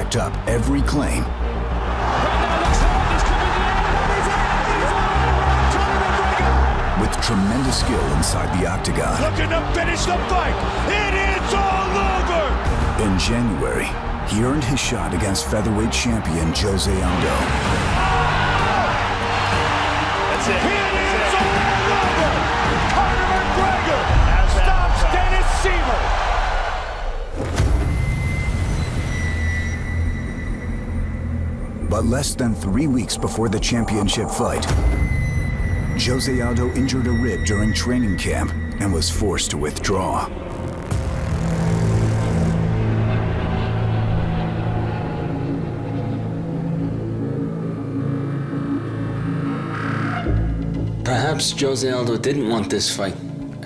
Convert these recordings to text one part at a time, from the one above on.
backed up every claim. With tremendous skill inside the octagon. Looking to finish the fight. It is all over. In January, he earned his shot against featherweight champion Jose Aldo. That's it. It is all over. Conor McGregor stops Dennis Siver. But less than 3 weeks before the championship fight, Jose Aldo injured a rib during training camp and was forced to withdraw. Perhaps Jose Aldo didn't want this fight.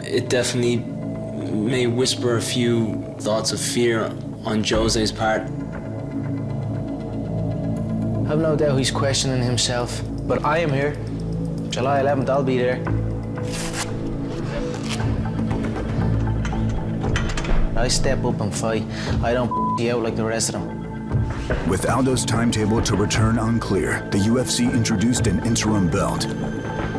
It definitely may whisper a few thoughts of fear on Jose's part. I've no doubt he's questioning himself, but I am here. July 11th, I'll be there. I step up and fight. I don't you out like the rest of them. With Aldo's timetable to return unclear, the UFC introduced an interim belt.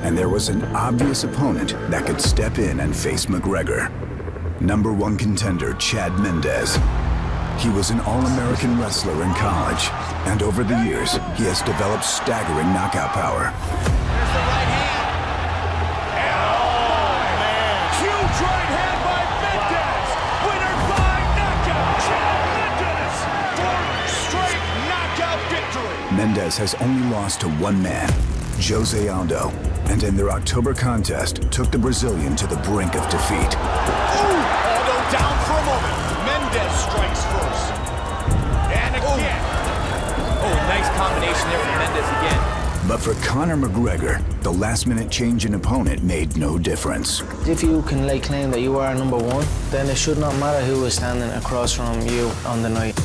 And there was an obvious opponent that could step in and face McGregor. #1 contender, Chad Mendes. He was an All-American wrestler in college, and over the years, he has developed staggering knockout power. There's the right hand. And oh, man. Huge right hand by Mendes. Winner by knockout. Chad Mendes. 4 straight knockout victory. Mendes has only lost to one man, Jose Aldo, and in their October contest, took the Brazilian to the brink of defeat. Aldo down for a moment. Mendes strikes first. And again. Oh, nice combination there from Mendes again. But for Conor McGregor, the last-minute change in opponent made no difference. If you can lay claim that you are #1, then it should not matter who is standing across from you on the night.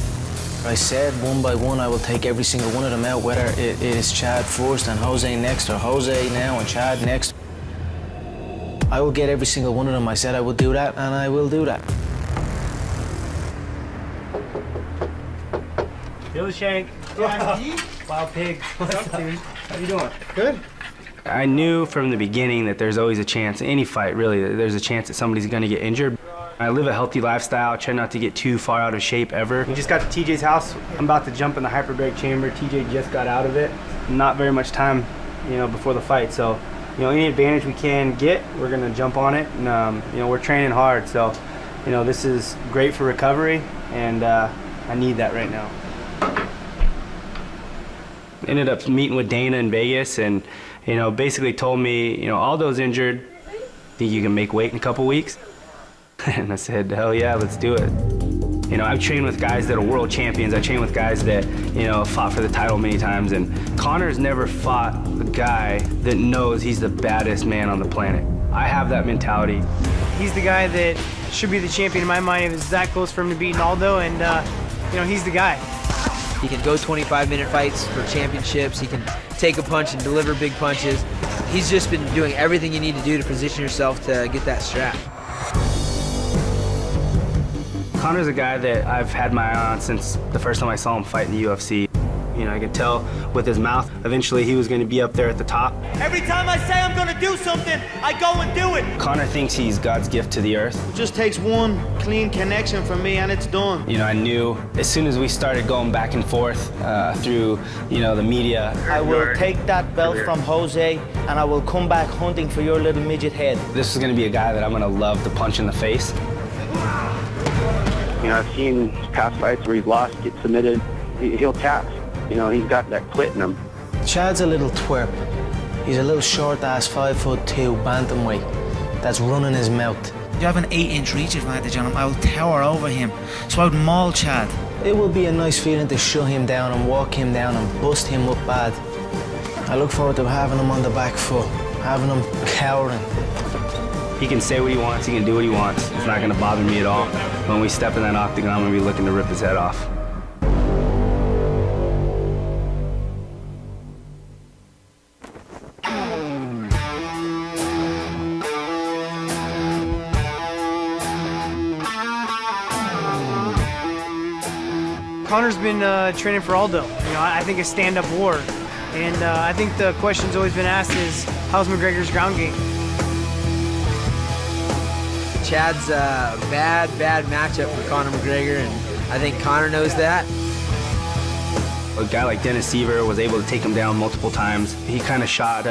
I said one by one I will take every single one of them out, whether it is Chad first and Jose next, or Jose now and Chad next. I will get every single one of them. I said I would do that, and I will do that. Billy Shank. Wild Pig. What's up, dude? How you doing? Good. I knew from the beginning that there's always a chance, any fight really, that there's a chance that somebody's gonna get injured. I live a healthy lifestyle, try not to get too far out of shape ever. We just got to TJ's house. I'm about to jump in the hyperbaric chamber. TJ just got out of it. Not very much time, before the fight. So, any advantage we can get, we're gonna jump on it. And, we're training hard. So, this is great for recovery, and I need that right now. Ended up meeting with Dana in Vegas, and basically told me, Aldo's injured. Think you can make weight in a couple weeks? And I said, hell yeah, let's do it. I've trained with guys that are world champions. I trained with guys that fought for the title many times, and Conor's never fought a guy that knows he's the baddest man on the planet. I have that mentality. He's the guy that should be the champion in my mind. If it's that close for him to beat Aldo, and he's the guy. He can go 25-minute fights for championships. He can take a punch and deliver big punches. He's just been doing everything you need to do to position yourself to get that strap. Conor's a guy that I've had my eye on since the first time I saw him fight in the UFC. I could tell with his mouth, eventually he was going to be up there at the top. Every time I say I'm going to do something, I go and do it. Conor thinks he's God's gift to the earth. It just takes one clean connection from me and it's done. I knew as soon as we started going back and forth through, the media. I will take that belt from Jose and I will come back hunting for your little midget head. This is going to be a guy that I'm going to love to punch in the face. I've seen past fights where he's lost, get submitted, he'll tap. He's got that quit in him. Chad's a little twerp. He's a little short-ass 5'2" bantamweight that's running his mouth. You have an 8-inch reach advantage on him. I will tower over him. So I would maul Chad. It will be a nice feeling to shut him down and walk him down and bust him up bad. I look forward to having him on the back foot, having him cowering. He can say what he wants, he can do what he wants. It's not going to bother me at all. When we step in that octagon, I'm going to be looking to rip his head off. Conor's been training for Aldo. You know, I think a stand-up war. And I think the question's always been asked is, how's McGregor's ground game? Chad's a bad matchup for Conor McGregor, and I think Conor knows that. A guy like Dennis Seaver was able to take him down multiple times. He kind of shot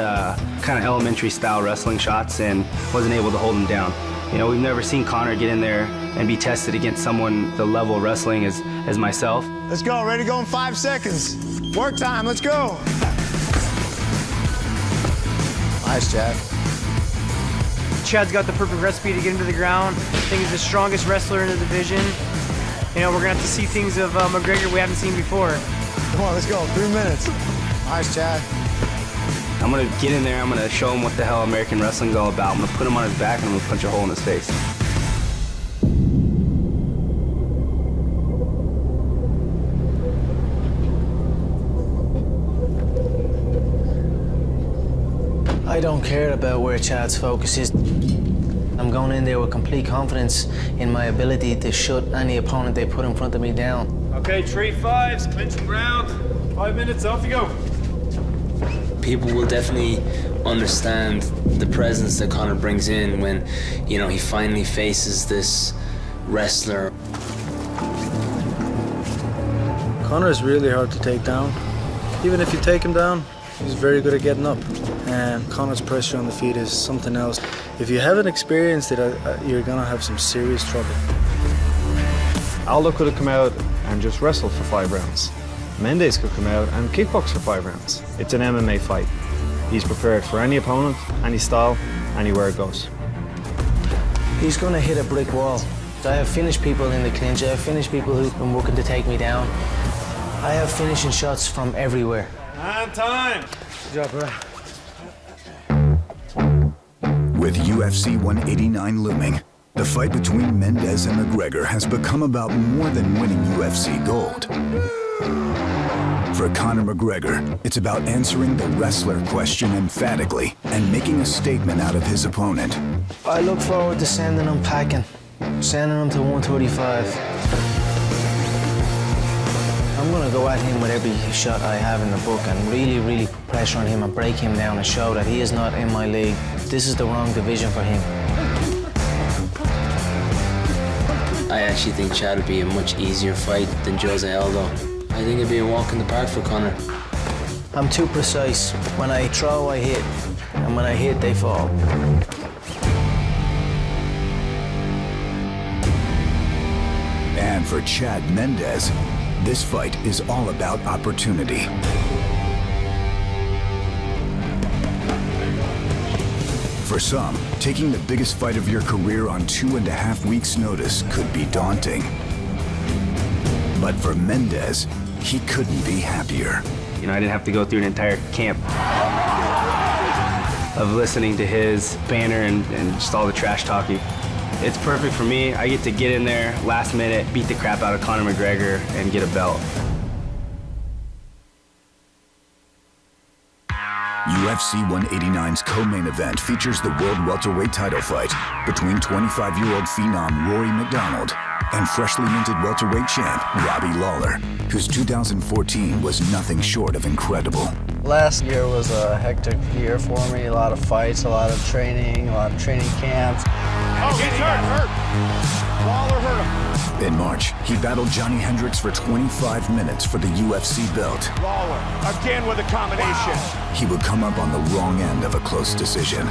kind of elementary style wrestling shots and wasn't able to hold him down. You know, we've never seen Conor get in there and be tested against someone the level of wrestling as myself. Let's go. Ready to go in 5 seconds. Work time. Let's go. Nice, Chad. Chad's got the perfect recipe to get him to the ground. I think he's the strongest wrestler in the division. You know, we're gonna have to see things of McGregor we haven't seen before. Come on, let's go. 3 minutes. Nice, Chad. I'm gonna get in there, I'm gonna show him what the hell American wrestling's all about. I'm gonna put him on his back and I'm gonna punch a hole in his face. I don't care about where Chad's focus is. I'm going in there with complete confidence in my ability to shut any opponent they put in front of me down. Okay, trade fives, clinching ground. 5 minutes, off you go. People will definitely understand the presence that Conor brings in when, you know, he finally faces this wrestler. Conor is really hard to take down. Even if you take him down, he's very good at getting up. And Conor's pressure on the feet is something else. If you haven't experienced it, you're gonna have some serious trouble. Aldo could have come out and just wrestled for 5 rounds. Mendes could come out and kickbox for 5 rounds. It's an MMA fight. He's prepared for any opponent, any style, anywhere it goes. He's gonna hit a brick wall. I have finished people in the clinch. I have finished people who've been working to take me down. I have finishing shots from everywhere. On time. Good job, bro. With UFC 189 looming, the fight between Mendes and McGregor has become about more than winning UFC gold. For Conor McGregor, it's about answering the wrestler question emphatically and making a statement out of his opponent. I look forward to sending him packing, sending him to 135. I'm gonna go at him with every shot I have in the book and really put pressure on him and break him down and show that he is not in my league. This is the wrong division for him. I actually think Chad would be a much easier fight than Jose Aldo. I think it'd be a walk in the park for Conor. I'm too precise. When I throw, I hit. And when I hit, they fall. And for Chad Mendes, this fight is all about opportunity. For some, taking the biggest fight of your career on 2.5 weeks' notice could be daunting. But for Mendes, he couldn't be happier. You know, I didn't have to go through an entire camp of listening to his banner and just all the trash talking. It's perfect for me. I get to get in there last minute, beat the crap out of Conor McGregor, and get a belt. UFC 189's co-main event features the world welterweight title fight between 25-year-old phenom Rory McDonald and freshly minted welterweight champ Robbie Lawler, whose 2014 was nothing short of incredible. Last year was a hectic year for me. A lot of fights, a lot of training camps. Oh, he's hurt. Lawler hurt him. In March, he battled Johnny Hendricks for 25 minutes for the UFC belt. Lawler, again with a combination. Wow. He would come up on the wrong end of a close decision.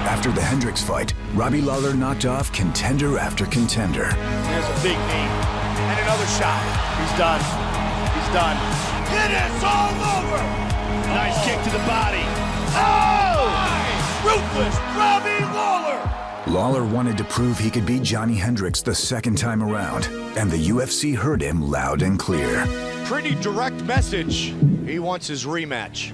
After the Hendricks fight, Robbie Lawler knocked off contender after contender. Here's a big knee. And another shot. He's done. He's done. It is all over! Nice kick to the body. Oh! Ruthless Robbie Lawler! Lawler wanted to prove he could beat Johnny Hendricks the second time around, and the UFC heard him loud and clear. Pretty direct message. He wants his rematch.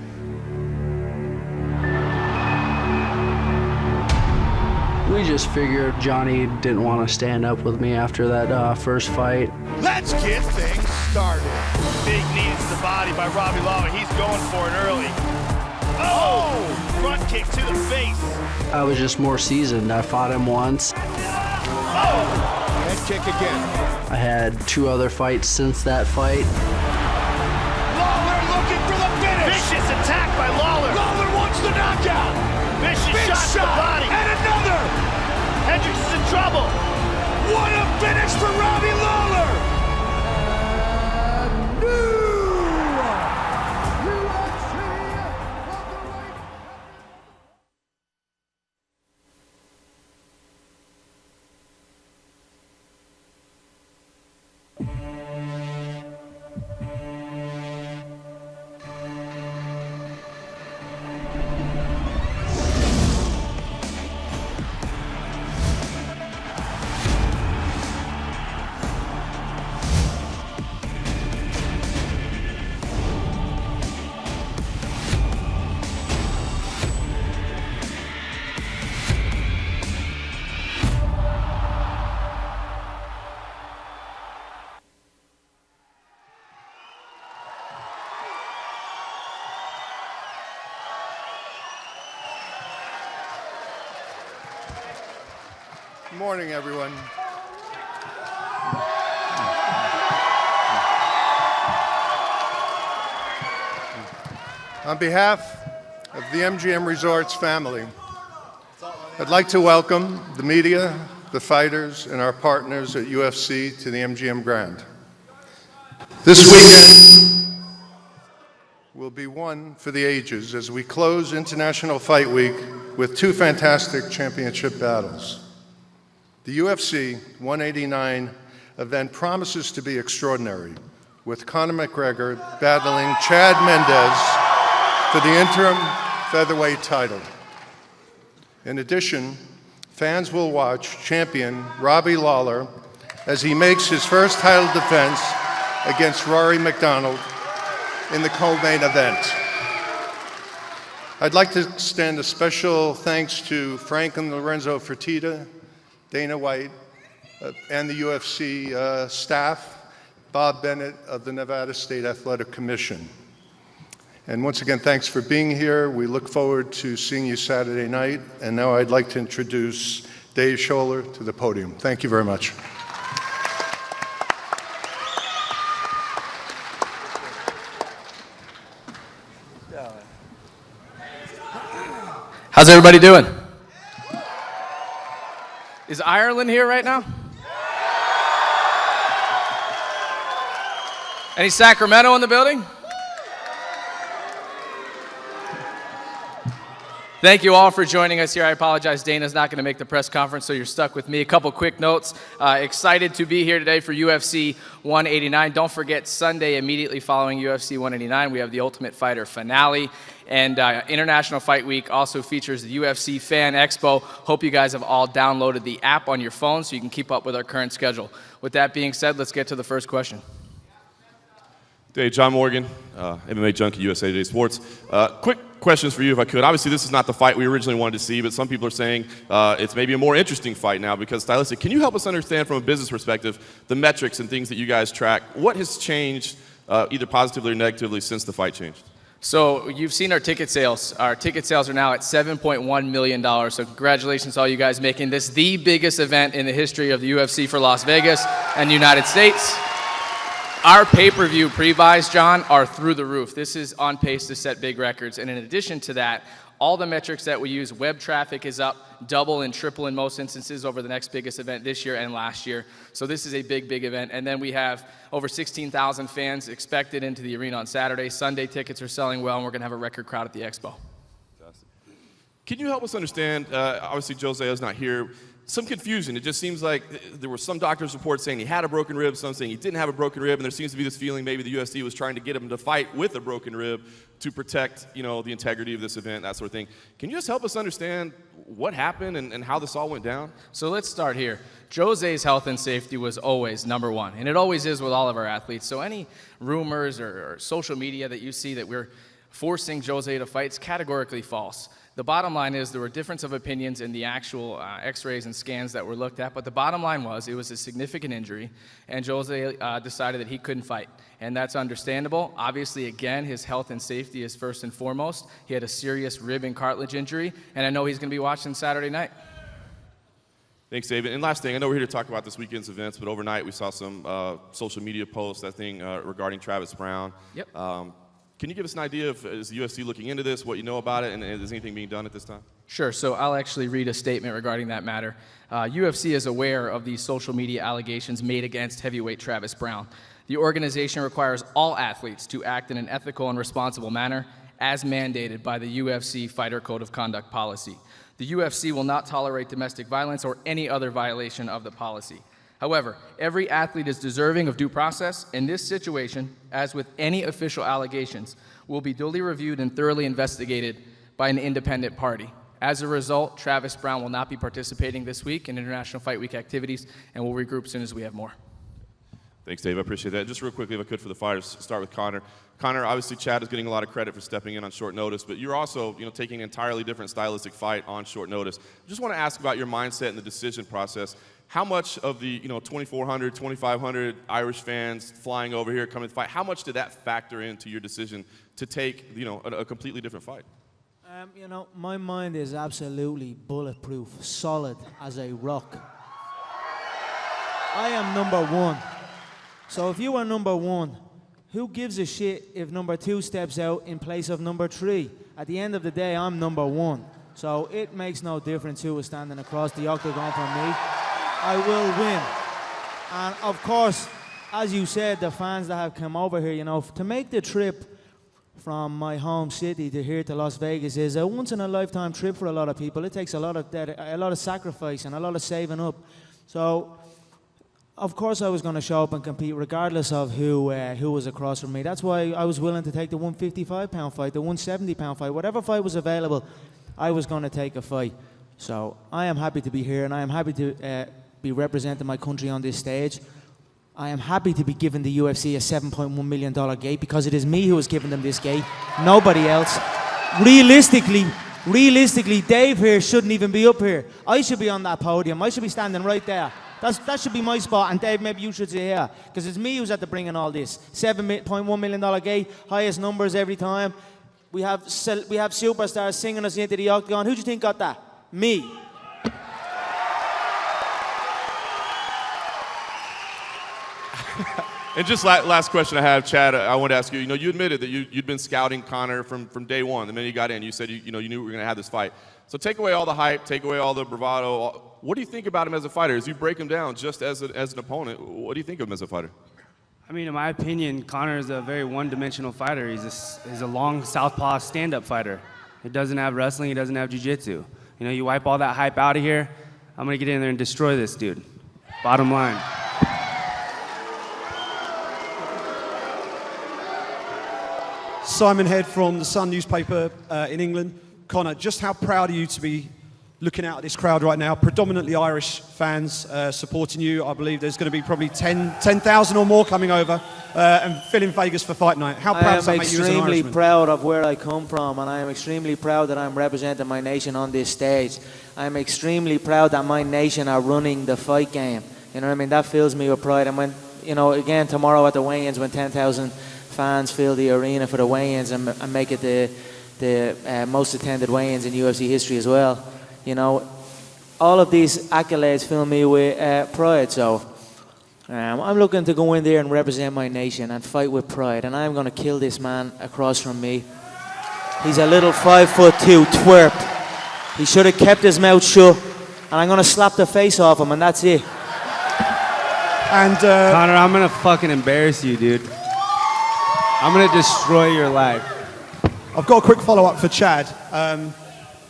We just figured Johnny didn't want to stand up with me after that first fight. Let's get things started. Big knee to the body by Robbie Lawler. He's going for it early. Oh! Front kick to the face. I was just more seasoned. I fought him once. Oh! And kick again. I had 2 other fights since that fight. Lawler looking for the finish. Vicious attack by Lawler. Lawler wants the knockout. Vicious Big shot to the body. And another. Hendricks is in trouble. What a finish for Robbie Lawler. Good morning, everyone. On behalf of the MGM Resorts family, I'd like to welcome the media, the fighters, and our partners at UFC to the MGM Grand. This weekend will be one for the ages as we close International Fight Week with 2 fantastic championship battles. The UFC 189 event promises to be extraordinary, with Conor McGregor battling Chad Mendes for the interim featherweight title. In addition, fans will watch champion Robbie Lawler as he makes his first title defense against Rory McDonald in the co-main event. I'd like to extend a special thanks to Frank and Lorenzo Fertitta, Dana White, and the UFC staff, Bob Bennett of the Nevada State Athletic Commission. And once again, thanks for being here. We look forward to seeing you Saturday night. And now I'd like to introduce Dave Scholler to the podium. Thank you very much. How's everybody doing? Is Ireland here right now? Any Sacramento in the building? Thank you all for joining us here. I apologize, Dana's not going to make the press conference, so you're stuck with me. A couple quick notes. Excited to be here today for UFC 189. Don't forget, Sunday, immediately following UFC 189, we have the Ultimate Fighter finale. And International Fight Week also features the UFC Fan Expo. Hope you guys have all downloaded the app on your phone so you can keep up with our current schedule. With that being said, let's get to the first question. Dave, John Morgan, MMA Junkie, USA Today Sports. Quick questions for you, if I could. Obviously, this is not the fight we originally wanted to see, but some people are saying it's maybe a more interesting fight now because Stylistic. Can you help us understand from a business perspective the metrics and things that you guys track? What has changed, either positively or negatively, since the fight changed? So you've seen our ticket sales. Our ticket sales are now at $7.1 million. So congratulations to all you guys making this the biggest event in the history of the UFC for Las Vegas and the United States. Our pay-per-view pre-buys, John, are through the roof. This is on pace to set big records. And in addition to that, all the metrics that we use, web traffic is up double and triple in most instances over the next biggest event this year and last year. So this is a big, big event. And then we have over 16,000 fans expected into the arena on Saturday. Sunday tickets are selling well, and we're going to have a record crowd at the Expo. Can you help us understand, obviously Jose is not here, some confusion. It just seems like there were some doctors' reports saying he had a broken rib, some saying he didn't have a broken rib, and there seems to be this feeling maybe the UFC was trying to get him to fight with a broken rib to protect, you know, the integrity of this event, that sort of thing. Can you just help us understand what happened and how this all went down? So let's start here. Jose's health and safety was always number one, and it always is with all of our athletes. So any rumors or social media that you see that we're forcing Jose to fight is categorically false. The bottom line is there were difference of opinions in the actual x-rays and scans that were looked at, but the bottom line was it was a significant injury, and Jose decided that he couldn't fight, and that's understandable. Obviously, again, his health and safety is first and foremost. He had a serious rib and cartilage injury, and I know he's going to be watching Saturday night. Thanks, David. And last thing, I know we're here to talk about this weekend's events, but overnight we saw some social media posts, I think, regarding Travis Brown. Yep. Can you give us an idea of, is the UFC looking into this, what you know about it, and is anything being done at this time? Sure, so I'll actually read a statement regarding that matter. UFC is aware of these social media allegations made against heavyweight Travis Brown. The organization requires all athletes to act in an ethical and responsible manner as mandated by the UFC Fighter Code of Conduct policy. The UFC will not tolerate domestic violence or any other violation of the policy. However, every athlete is deserving of due process. In this situation, as with any official allegations, will be duly reviewed and thoroughly investigated by an independent party. As a result, Travis Brown will not be participating this week in International Fight Week activities, and we'll regroup as soon as we have more. Thanks, Dave. I appreciate that. Just real quickly, if I could, for the fighters, start with Conor. Conor, obviously, Chad is getting a lot of credit for stepping in on short notice, but you're also, taking an entirely different stylistic fight on short notice. I just want to ask about your mindset and the decision process. How much of the 2,400, 2,500 Irish fans flying over here coming to fight, how much did that factor into your decision to take a completely different fight? My mind is absolutely bulletproof, solid as a rock. I am number one. So if you are number one, who gives a shit if number two steps out in place of number three? At the end of the day, I'm number one. So it makes no difference who is standing across the octagon from me. I will win. And of course, as you said, the fans that have come over here, to make the trip from my home city to here to Las Vegas is a once-in-a-lifetime trip for a lot of people. It takes a lot of sacrifice and a lot of saving up. So, of course, I was going to show up and compete regardless of who was across from me. That's why I was willing to take the 155-pound fight, the 170-pound fight. Whatever fight was available, I was going to take a fight. So I am happy to be here, and I am happy to be representing my country on this stage. I am happy to be giving the UFC a $7.1 million gate because it is me who has given them this gate, nobody else. Realistically, Dave here shouldn't even be up here. I should be on that podium. I should be standing right there. That should be my spot, and Dave, maybe you should sit here because it's me who's at the bringing all this. $7.1 million gate, highest numbers every time. We have superstars singing us into the octagon. Who do you think got that? Me. And just last question I have, Chad, I want to ask you, you admitted that you'd been scouting Conor from day one. The minute you got in, you said you knew we were going to have this fight. So take away all the hype, take away all the bravado. What do you think about him as a fighter? As you break him down just as an opponent, what do you think of him as a fighter? I mean, in my opinion, Conor is a very one-dimensional fighter. He's a long southpaw stand-up fighter. He doesn't have wrestling, he doesn't have jiu-jitsu. You wipe all that hype out of here, I'm going to get in there and destroy this dude. Bottom line. Simon Head from the Sun newspaper in England. Conor, just how proud are you to be looking out at this crowd right now? Predominantly Irish fans supporting you. I believe there's going to be probably 10,000 or more coming over and filling Vegas for fight night. How proud does that make you as an Irishman? I am extremely proud of where I come from, and I am extremely proud that I'm representing my nation on this stage. I am extremely proud that my nation are running the fight game. You know what I mean? That fills me with pride. And when, again, tomorrow at the weigh-ins, when 10,000 fans fill the arena for the weigh-ins and make it the most attended weigh-ins in UFC history as well. All of these accolades fill me with pride. So I'm looking to go in there and represent my nation and fight with pride. And I'm going to kill this man across from me. He's a little 5'2" twerp. He should have kept his mouth shut. And I'm going to slap the face off him, and that's it. And Conor, I'm going to fucking embarrass you, dude. I'm going to destroy your life. I've got a quick follow-up for Chad.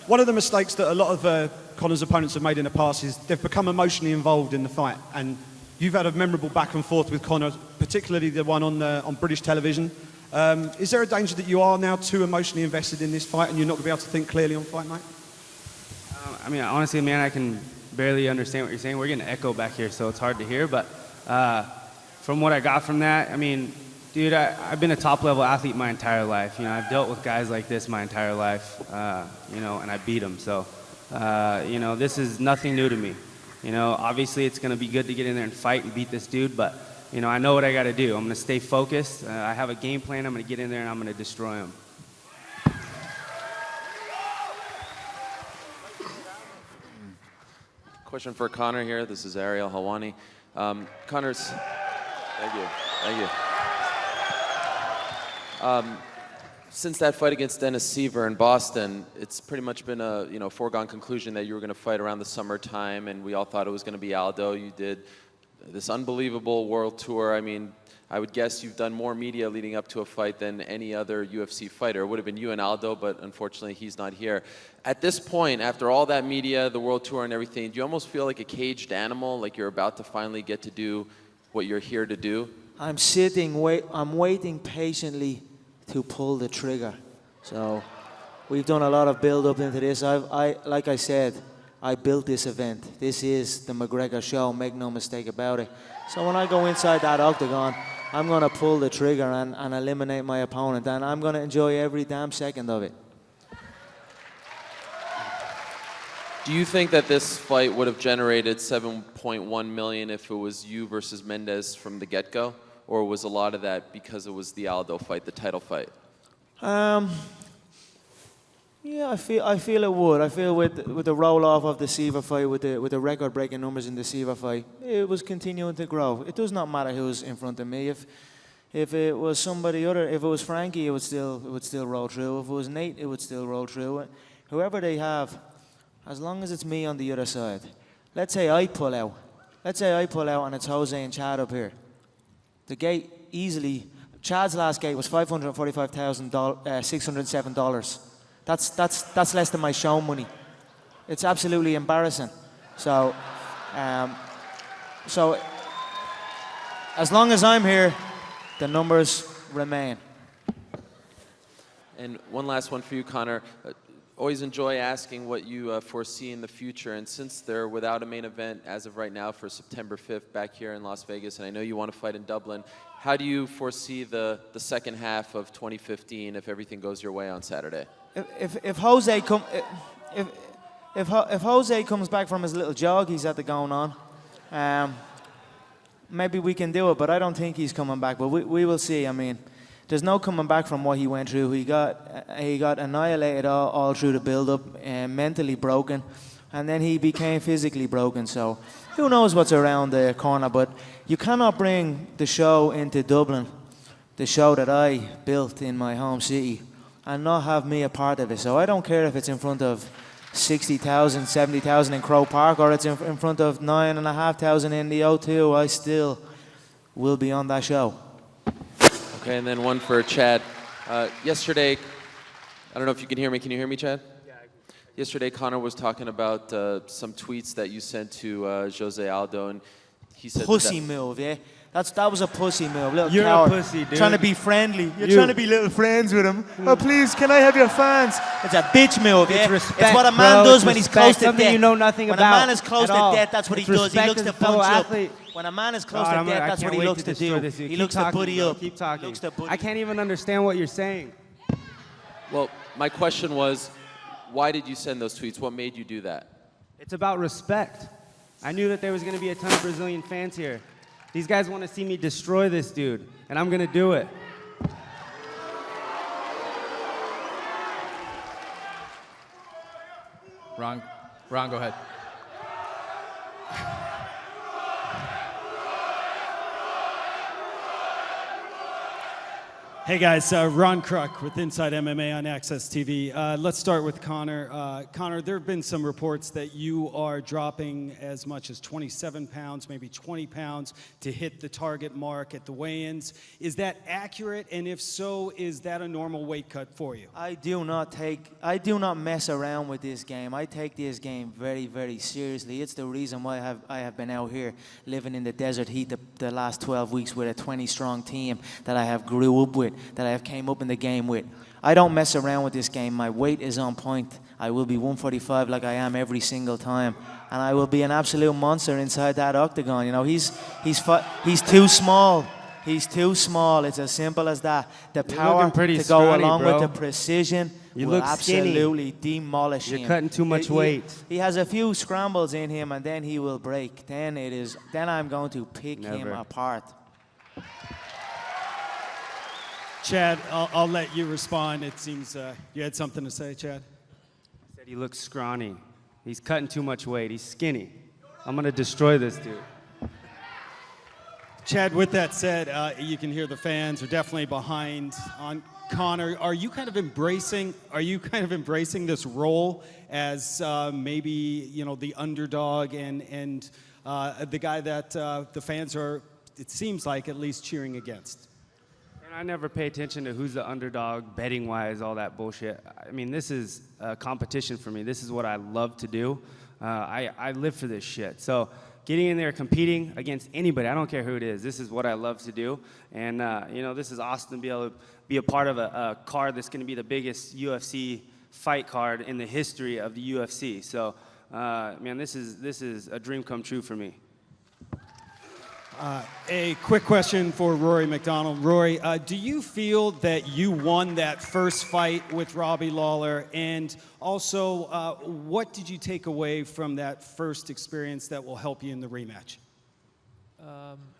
One of the mistakes that a lot of Conor's opponents have made in the past is they've become emotionally involved in the fight. And you've had a memorable back and forth with Conor, particularly the one on British television. Is there a danger that you are now too emotionally invested in this fight and you're not going to be able to think clearly on fight night? I mean, honestly, man, I can barely understand what you're saying. We're getting an echo back here, so it's hard to hear. But from what I got from that, I mean, dude, I've been a top-level athlete my entire life. I've dealt with guys like this my entire life, and I beat them. So, this is nothing new to me. Obviously it's going to be good to get in there and fight and beat this dude, but, I know what I got to do. I'm going to stay focused. I have a game plan. I'm going to get in there and I'm going to destroy him. Question for Conor here. This is Ariel Helwani. Conor's, thank you. Since that fight against Dennis Seaver in Boston, it's pretty much been a foregone conclusion that you were going to fight around the summertime, and we all thought it was going to be Aldo. You did this unbelievable world tour. I mean, I would guess you've done more media leading up to a fight than any other UFC fighter. It would have been you and Aldo, but unfortunately he's not here. At this point, after all that media, the world tour and everything, do you almost feel like a caged animal, like you're about to finally get to do what you're here to do? I'm waiting patiently to pull the trigger. So we've done a lot of build up into this. Like I said, I built this event. This is the McGregor show, make no mistake about it. So when I go inside that octagon, I'm going to pull the trigger and eliminate my opponent, and I'm going to enjoy every damn second of it. Do you think that this fight would have generated $7.1 million if it was you versus Mendes from the get-go? Or was a lot of that because it was the Aldo fight, the title fight? Yeah, I feel it would. I feel with the roll-off of the Seaver fight, with the record-breaking numbers in the Seaver fight, it was continuing to grow. It does not matter who's in front of me. If it was somebody other, if it was Frankie, it would still roll through. If it was Nate, it would still roll through. Whoever they have, as long as it's me on the other side. Let's say I pull out. And it's Jose and Chad up here. The gate easily. Chad's last gate was $545,607. That's less than my show money. It's absolutely embarrassing. So as long as I'm here, the numbers remain. And one last one for you, Conor. Always enjoy asking what you foresee in the future. And since they're without a main event as of right now for September 5th back here in Las Vegas, and I know you want to fight in Dublin, how do you foresee the second half of 2015 if everything goes your way on Saturday? If Jose comes back from his little jog he's had going on, maybe we can do it. But I don't think he's coming back. But we will see. I mean, there's no coming back from what he went through. He got annihilated all through the build-up, and mentally broken, and then he became physically broken. So who knows what's around the corner? But you cannot bring the show into Dublin, the show that I built in my home city, and not have me a part of it. So I don't care if it's in front of 60,000, 70,000 in Croke Park, or it's in front of 9,500 in the O2. I still will be on that show. Okay, and then one for Chad. Yesterday, I don't know if you can hear me. Can you hear me, Chad? Yeah. Yesterday, Conor was talking about some tweets that you sent to Jose Aldo, and he said pussy move, yeah? That was a pussy move, little You're coward. a pussy, dude. Trying to be friendly. You're trying to be little friends with him. Oh, please, can I have your fans? It's a bitch move, yeah? It's respect, it's what a man does when he's close to something death. You know nothing when about. When a man is close to death, that's what he does. He looks to punch up. When a man is close to death, that's what he looks to do. He looks to buddy up. Keep talking. I can't even understand what you're saying. Well, my question was, why did you send those tweets? What made you do that? It's about respect. I knew that there was going to be a ton of Brazilian fans here. These guys want to see me destroy this dude, and I'm going to do it. Ron, go ahead. Hey guys, Ron Kruk with Inside MMA on Access TV. Let's start with Conor. Conor, there have been some reports that you are dropping as much as 27 pounds, maybe 20 pounds to hit the target mark at the weigh-ins. Is that accurate? And if so, is that a normal weight cut for you? I do not mess around with this game. I take this game very, very seriously. It's the reason why I have been out here living in the desert heat the last 12 weeks with a 20-strong team that I have grew up with, that I have came up in the game with. I don't mess around with this game. My weight is on point. I will be 145 like I am every single time, and I will be an absolute monster inside that octagon. You know, he's too small. He's too small. It's as simple as that. The power to go along with the precision will absolutely demolish him. You're cutting too much weight. He has a few scrambles in him, and then he will break. Then I'm going to pick him apart. Chad, I'll let you respond. It seems you had something to say, Chad. He said he looks scrawny. He's cutting too much weight. He's skinny. I'm gonna destroy this dude. Chad, with that said, you can hear the fans are definitely behind on Conor. Are you kind of embracing this role as maybe, you know, the underdog and the guy that the fans are, it seems like, at least cheering against? And I never pay attention to who's the underdog, betting wise, all that bullshit. I mean, this is a competition for me. This is what I love to do. I live for this shit. So getting in there, competing against anybody, I don't care who it is, this is what I love to do. And, you know, this is awesome to be able to be a part of a card that's going to be the biggest UFC fight card in the history of the UFC. So, man, this is a dream come true for me. A quick question for Rory McDonald. Rory, do you feel that you won that first fight with Robbie Lawler? And also, what did you take away from that first experience that will help you in the rematch?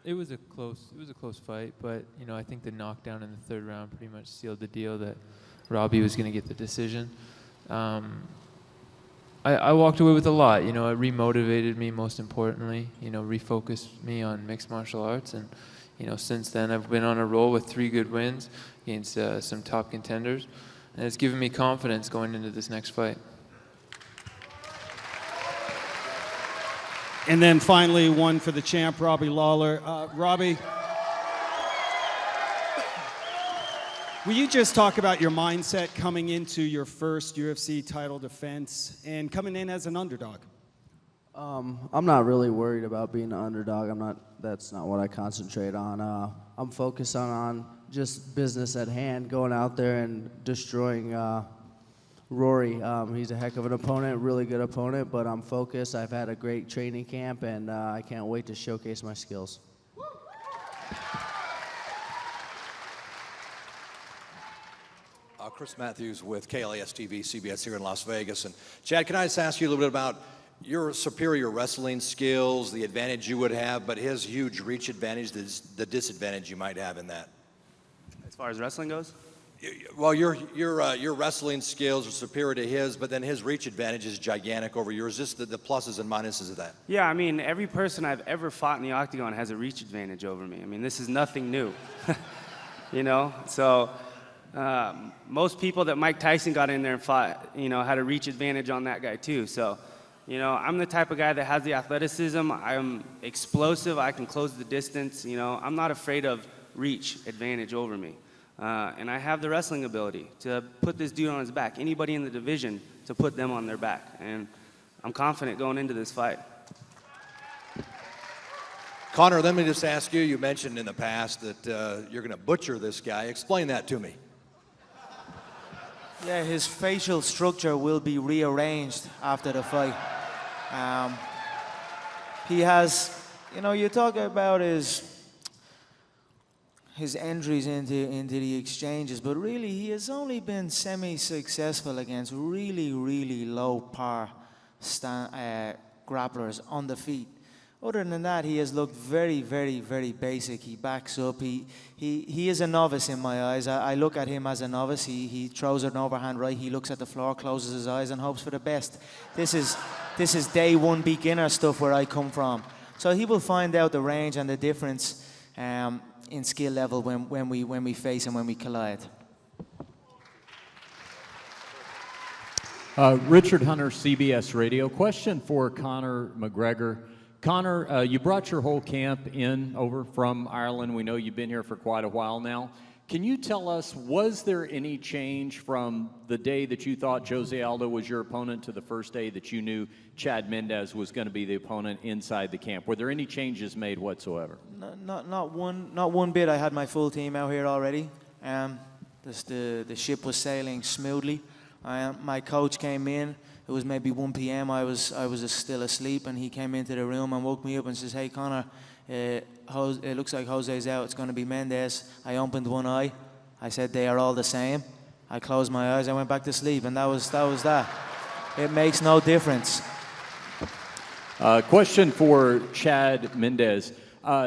It was a close fight, but you know, I think the knockdown in the third round pretty much sealed the deal that Robbie was going to get the decision. I walked away with a lot. You know, it remotivated me, most importantly. You know, refocused me on mixed martial arts, and you know, since then I've been on a roll with 3 good wins against some top contenders, and it's given me confidence going into this next fight. And then finally, one for the champ, Robbie Lawler. Robbie, will you just talk about your mindset coming into your first UFC title defense and coming in as an underdog? I'm not really worried about being an underdog. That's not what I concentrate on. I'm focused on just business at hand, going out there and destroying Rory. He's a heck of an opponent, really good opponent, but I'm focused. I've had a great training camp, and I can't wait to showcase my skills. Chris Matthews with KLAS TV, CBS here in Las Vegas. And Chad, can I just ask you a little bit about your superior wrestling skills, the advantage you would have, but his huge reach advantage, the disadvantage you might have in that? As far as wrestling goes? Well, your wrestling skills are superior to his, but then his reach advantage is gigantic over yours. Just the pluses and minuses of that. Yeah, I mean, every person I've ever fought in the octagon has a reach advantage over me. I mean, this is nothing new. You know, so most people that Mike Tyson got in there and fought, you know, had a reach advantage on that guy too. So, you know, I'm the type of guy that has the athleticism. I'm explosive. I can close the distance. You know, I'm not afraid of reach advantage over me. And I have the wrestling ability to put this dude on his back, anybody in the division, to put them on their back. And I'm confident going into this fight. Conor, let me just ask you, you mentioned in the past that you're going to butcher this guy. Explain that to me. Yeah, his facial structure will be rearranged after the fight. He has, you know, you talk about his entries into the exchanges, but really he has only been semi-successful against really, really low par grapplers on the feet. Other than that, he has looked very, very, very basic. He backs up. He is a novice in my eyes. I look at him as a novice. He throws an overhand right. He looks at the floor, closes his eyes, and hopes for the best. This is day one beginner stuff where I come from. So he will find out the range and the difference in skill level when we face and when we collide. Richard Hunter, CBS Radio. Question for Conor McGregor. Conor, you brought your whole camp in over from Ireland. We know you've been here for quite a while now. Can you tell us, was there any change from the day that you thought Jose Aldo was your opponent to the first day that you knew Chad Mendes was going to be the opponent inside the camp? Were there any changes made whatsoever? Not one bit. I had my full team out here already. The ship was sailing smoothly. My coach came in. It was maybe 1 p.m. I was still asleep, and he came into the room and woke me up and says, "Hey, Conor, it looks like Jose's out. It's going to be Mendes." I opened one eye. I said, "They are all the same." I closed my eyes. I went back to sleep, and that was that. It makes no difference. Question for Chad Mendes.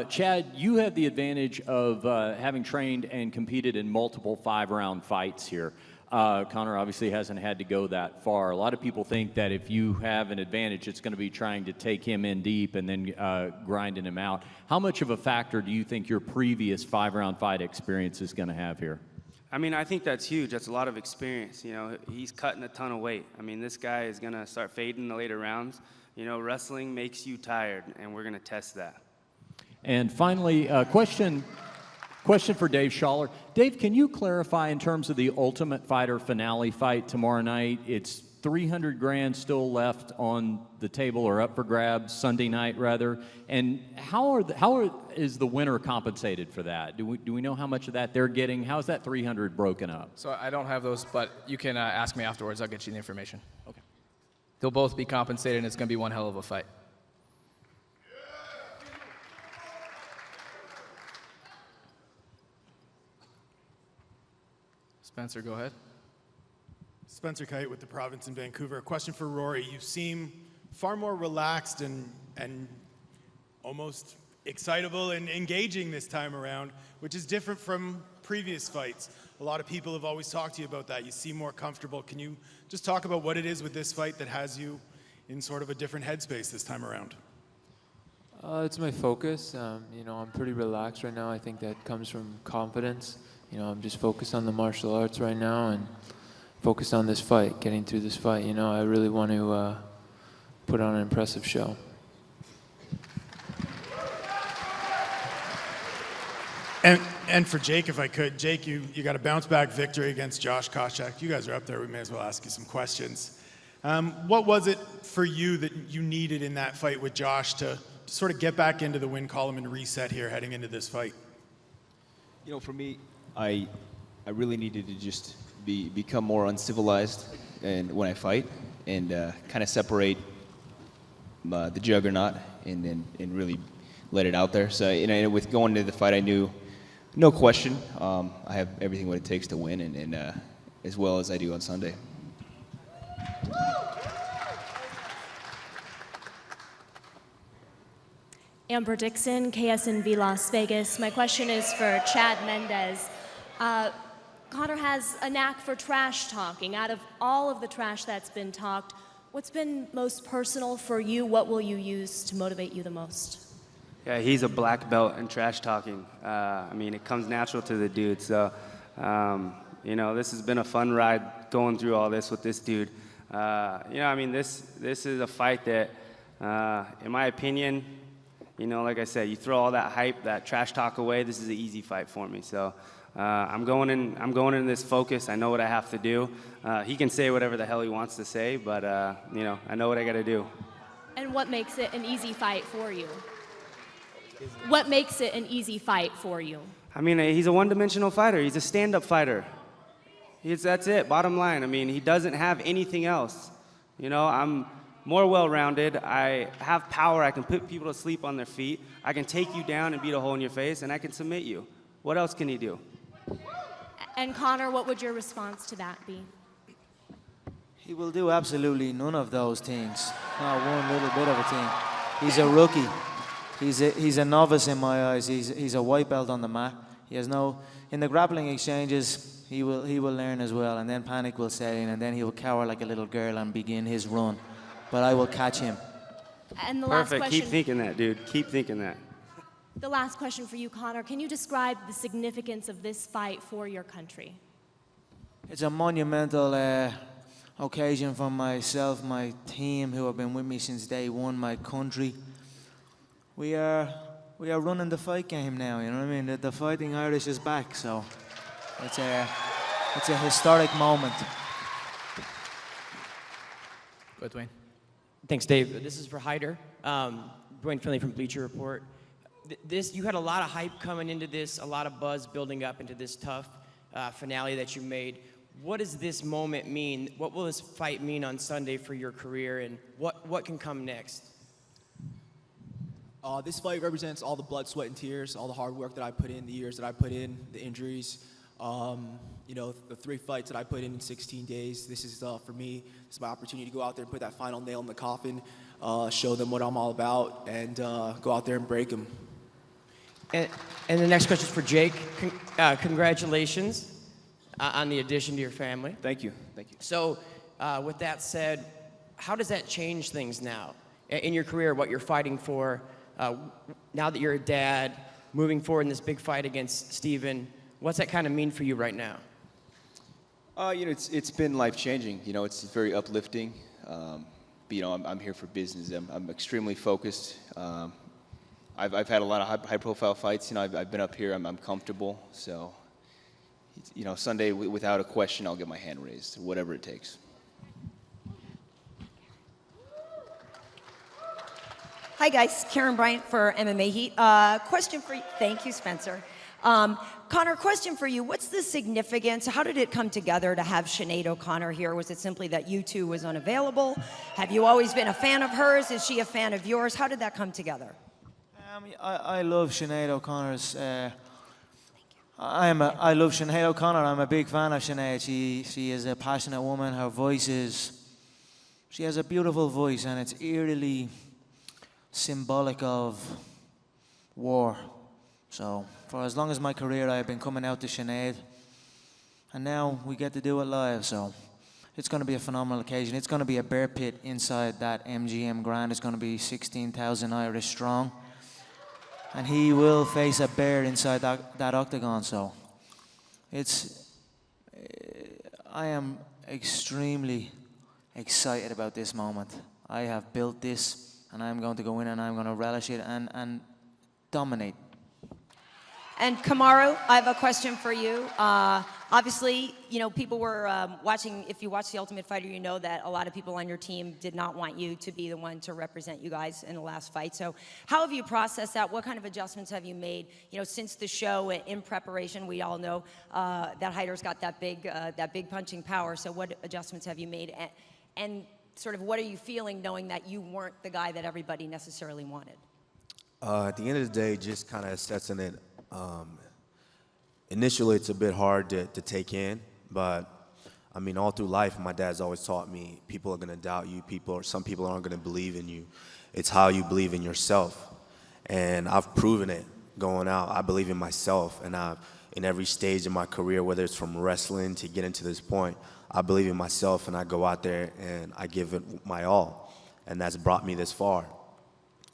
Chad, you have the advantage of having trained and competed in multiple 5-round fights here. Conor obviously hasn't had to go that far. A lot of people think that if you have an advantage, it's going to be trying to take him in deep and then grinding him out. How much of a factor do you think your previous 5-round fight experience is going to have here? I mean, I think that's huge. That's a lot of experience. You know, he's cutting a ton of weight. I mean, this guy is going to start fading in the later rounds. You know, wrestling makes you tired, and we're going to test that. And finally, question for Dave Schaller. Dave, can you clarify in terms of the Ultimate Fighter finale fight tomorrow night? It's $300,000 still left on the table, or up for grabs Sunday night rather. And how is the winner compensated for that? Do we know how much of that they're getting? How is that $300,000 broken up? So I don't have those, but you can ask me afterwards. I'll get you the information. Okay. They'll both be compensated, and it's going to be one hell of a fight. Spencer, go ahead. Spencer Kite with the Province in Vancouver. A question for Rory. You seem far more relaxed and almost excitable and engaging this time around, which is different from previous fights. A lot of people have always talked to you about that. You seem more comfortable. Can you just talk about what it is with this fight that has you in sort of a different headspace this time around? It's my focus. You know, I'm pretty relaxed right now. I think that comes from confidence. You know, I'm just focused on the martial arts right now and focused on this fight, getting through this fight. You know, I really want to put on an impressive show. And for Jake, if I could, Jake, you got a bounce-back victory against Josh Koscheck. You guys are up there. We may as well ask you some questions. What was it for you that you needed in that fight with Josh to sort of get back into the win column and reset here heading into this fight? You know, for me, I really needed to just become more uncivilized and when I fight, and kind of separate the juggernaut and really let it out there. So, you know, with going into the fight, I knew, no question, I have everything what it takes to win, and as well as I do on Sunday. Amber Dixon, KSNV Las Vegas. My question is for Chad Mendes. Conor has a knack for trash talking. Out of all of the trash that's been talked, what's been most personal for you? What will you use to motivate you the most? Yeah, he's a black belt in trash talking. I mean, it comes natural to the dude. So, you know, this has been a fun ride going through all this with this dude. You know, I mean, this is a fight that, in my opinion, you know, like I said, you throw all that hype, that trash talk away, this is an easy fight for me. So I'm going in this focus. I know what I have to do. He can say whatever the hell he wants to say, but, you know, I know what I got to do. And what makes it an easy fight for you? What makes it an easy fight for you? I mean, he's a one-dimensional fighter. He's a stand-up fighter. That's it, bottom line. I mean, he doesn't have anything else. You know, I'm more well-rounded. I have power. I can put people to sleep on their feet. I can take you down and beat a hole in your face, and I can submit you. What else can he do? And Conor, what would your response to that be? He will do absolutely none of those things. Not one little bit of a thing. He's a rookie. He's a novice in my eyes. He's a white belt on the mat. He has no, in the grappling exchanges, he will learn as well, and then panic will set in, and then he will cower like a little girl and begin his run. But I will catch him. And the last Perfect. question. Keep thinking that, dude. Keep thinking that. The last question for you, Conor. Can you describe the significance of this fight for your country? It's a monumental occasion for myself, my team, who have been with me since day one, my country. We are running the fight game now. You know what I mean? The Fighting Irish is back, so it's a historic moment. Go ahead, Dwayne. Thanks, Dave. This is for Hyder. Dwayne Finley from Bleacher Report. You had a lot of hype coming into this, a lot of buzz building up into this tough finale that you made. What does this moment mean? What will this fight mean on Sunday for your career, and what can come next? This fight represents all the blood, sweat, and tears, all the hard work that I put in, the years that I put in, the injuries. You know, the 3 fights that I put in 16 days. This is, for me, this is my opportunity to go out there and put that final nail in the coffin, show them what I'm all about, and go out there and break them. And the next question is for Jake. Congratulations on the addition to your family. Thank you. Thank you. So, with that said, how does that change things now in your career? What you're fighting for now that you're a dad, moving forward in this big fight against Steven? What's that kind of mean for you right now? It's been life-changing. It's very uplifting. I'm here for business. I'm extremely focused. I've had a lot of high-profile fights. I've been up here. I'm comfortable. So, Sunday, without a question, I'll get my hand raised, whatever it takes. Hi guys, Karen Bryant for MMA Heat. Question for you. Thank you, Spencer. Connor, question for you. What's the significance? How did it come together to have Sinead O'Connor here? Was it simply that you two was unavailable? Have you always been a fan of hers? Is she a fan of yours? How did that come together? I love Sinead O'Connor's. I love Sinead O'Connor. I'm a big fan of Sinead. She is a passionate woman. Her voice is. She has a beautiful voice, and it's eerily symbolic of war. So for as long as my career, I've been coming out to Sinead, and now we get to do it live. So it's going to be a phenomenal occasion. It's going to be a bear pit inside that MGM Grand. It's going to be 16,000 Irish strong, and he will face a bear inside that octagon. So I am extremely excited about this moment. I have built this, and I'm going to go in and I'm going to relish it and dominate. And Kamaru, I have a question for you. Obviously, people were watching. If you watch The Ultimate Fighter, you know that a lot of people on your team did not want you to be the one to represent you guys in the last fight. So how have you processed that? What kind of adjustments have you made? Since the show in preparation, we all know that Hyder's got that big punching power. So what adjustments have you made? And sort of what are you feeling knowing that you weren't the guy that everybody necessarily wanted? At the end of the day, just kind of assessing it. Initially, it's a bit hard to take in, but all through life, my dad's always taught me people are going to doubt you. Some people aren't going to believe in you. It's how you believe in yourself, and I've proven it going out. I believe in myself, and in every stage of my career, whether it's from wrestling to getting to this point, I believe in myself, and I go out there and I give it my all, and that's brought me this far.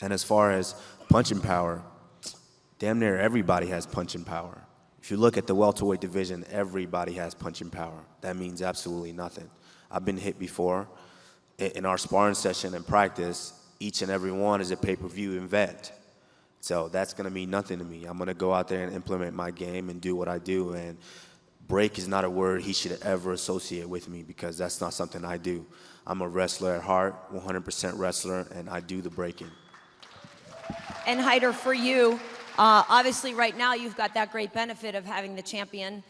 And as far as punching power, damn near everybody has punching power. If you look at the welterweight division, everybody has punching power. That means absolutely nothing. I've been hit before. In our sparring session and practice, each and every one is a pay-per-view event. So that's going to mean nothing to me. I'm going to go out there and implement my game and do what I do. And break is not a word he should ever associate with me, because that's not something I do. I'm a wrestler at heart, 100% wrestler, and I do the breaking. And Hyder, for you, obviously right now you've got that great benefit of having the champion